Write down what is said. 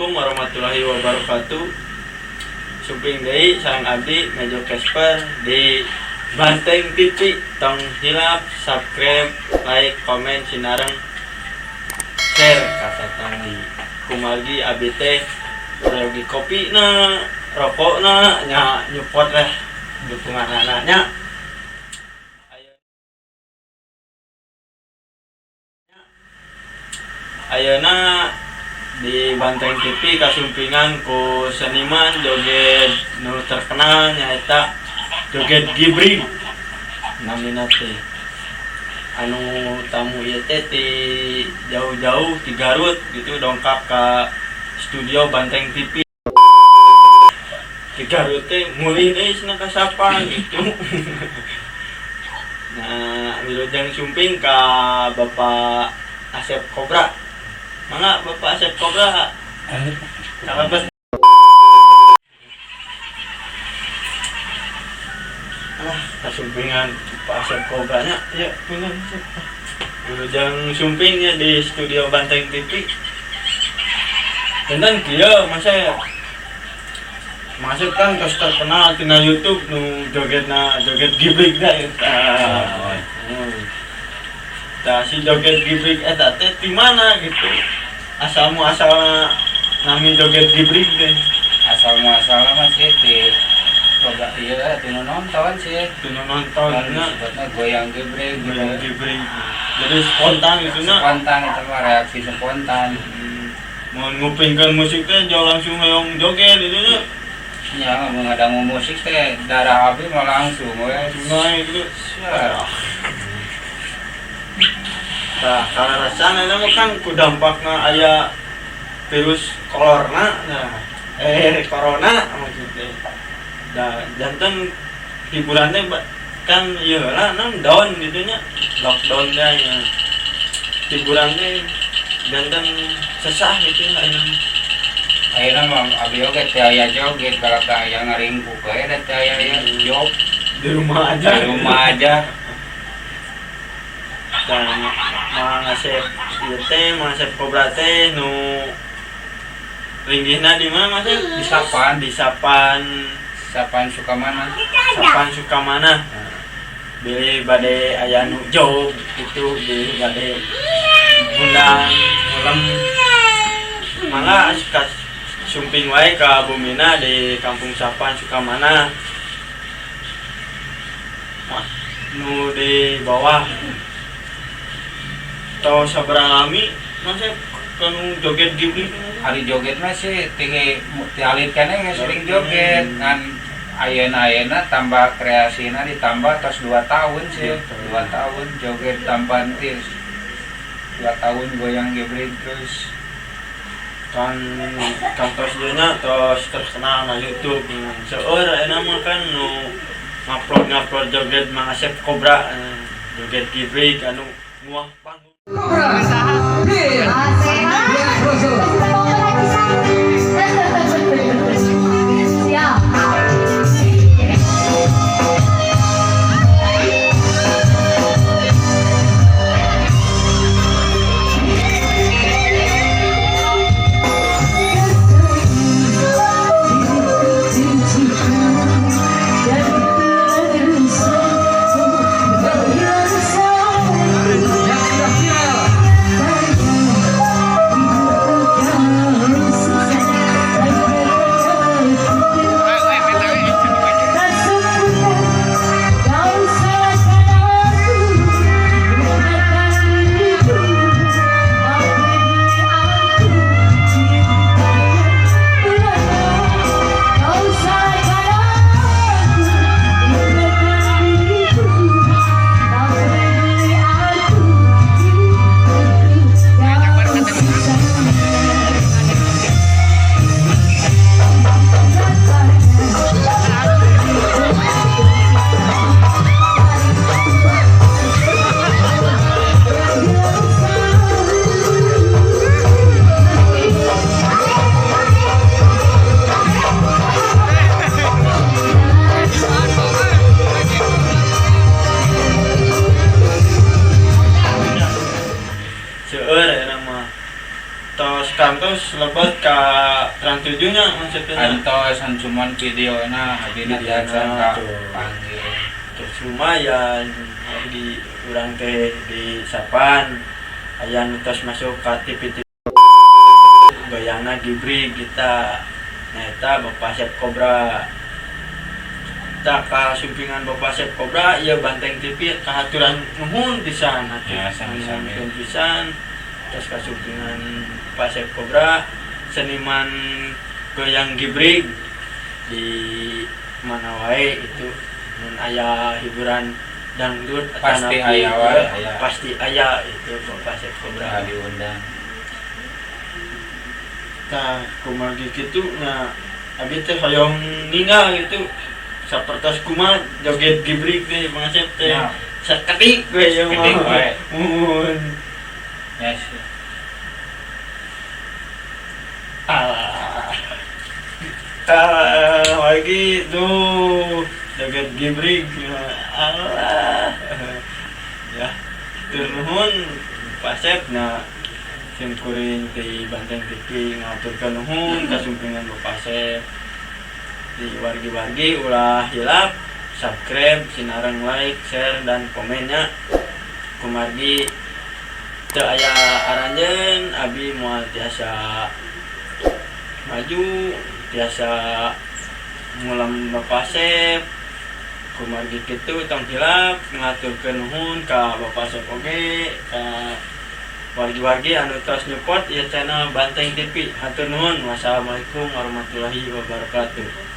Assalamualaikum warahmatullahi wabarakatuh. Suping deui sareng abdi Mejo Casper di Banteng TV. Tong hilap, subscribe, like, komen, sinareng, share kasatan di kumargi abdi teh lagi kopi na, rokok na, nya nyupot lah dukungan anaknya. Ayeuna di Banteng TV kasumpingan ku seniman joget nu terkenal nyaeta joget Gibrig namina teh. Anu tamu ieu teh ti jauh-jauh ti Garut gitu dongkap ka studio Banteng TV. Ti Garut teh mulih deui cenah kasapa gitu. Nah, wilujeng sumping ka Bapak Asep Kobra. Mangga Bapak Asep Kobra. Sahabat. Kasumpingan Pak Asep Kobra nya ya punten. Wilujeng sumpingnya di studio Banteng TV. Dan kieu masuk kan geus terkenal tina YouTube nu joget Gibrig da eta. Tah si joget Gibrig eta teh di mana gitu. Asal nami joget Gibrig teh. Asal muasalna mah sih di coba ieu tinu nonton sih. Tinu nonton sebutna goyang Gibrig. Jadi spontan gitu na. Spontan itu mah reaksi spontan. Mau ngupingkeun musik teh jauh langsung hoyong joget gitu nya. Ya mengadangu musik teh darah abdi mah langsung we. Naik gitu. Nah, karena rasanya nama kan ku dampakna aya virus corona, corona maksudnya. Da janten hiburan teh kan ieu lah down gitu nya, lockdown dah ya. Hiburan teh janten sesah gitu lah ini. Ayeuna mah abdi oge teh aya joget kalau teh aya ngaringkuk we da teh aya job Di rumah aja. Dan Asep ieu teh Asep Kobra teh nu ringgihna di mana Mas? Di Sapan Sukamana. Beli bade aya nu job itu beli bade undang malam. Mangga sumping wae ka bumina di Kampung Sapan Sukamana. Nu di bawah tau sabaraha lami masih kanu joget Gibrig hari joget mah sih tinggi alit keneh geus sering joget kan ayeuna tambah kreasina ditambah tos 2 tahun sih 2 tahun joget tampan tis 2 tahun goyang Gibrig terus kan kantos dia nya tos terkenal na YouTube seueur ayeuna mah kan nu ngupload joget Mang Asep Kobra joget Gibrig anu muah panggung kantos lebat ka Trans 7 nya maksudnya. Kantos an cuman videona habina Videona, diacan ka tuh. panggil. Terus lumayan di urang teh di Sapan aya nu tos masuk ka TV goyangna Gibrig kita. Nah eta Bapak Chef Cobra. Tak ka sumpingan Bapak Chef Cobra ieu Banteng TV kahaturan nuhun pisan Ya, sami-sami. nuhun pisan. Terus ka sumpingan Bapak Chef Cobra seniman goyang Gibrig di mana wae itu mun aya hiburan dangdut Pasti atanapi, aya wae, ya, aya. pasti aya itu Bapak Chef Cobra. Udah diundang. Tah kumaha kitu nya abi teh hoyong ninggal gitu sapertos kumaha joget Gibrig teh Bang Chef teh Ya. saketik we yang Saketik wae. mun Yes. lagi tuh joget Gibrig Allah ya turun Pak Chef na simkuring di Banteng TV ngaturkan nuhun kasumpingan Bapak Chef di wargi-wargi ulah hilap subscribe sinareng like share dan komennya kumargi teu aya aranjeun abi moal tiasa maju tiasa ngulam Bapak Chef kumargi kitu tong hilap ngaturkeun nuhun ka Bapak Chef oge ka wargi-wargi anu tos nyupport ieu channel Banteng TV. Hatur nuhun. Wassalamualaikum warahmatullahi wabarakatuh.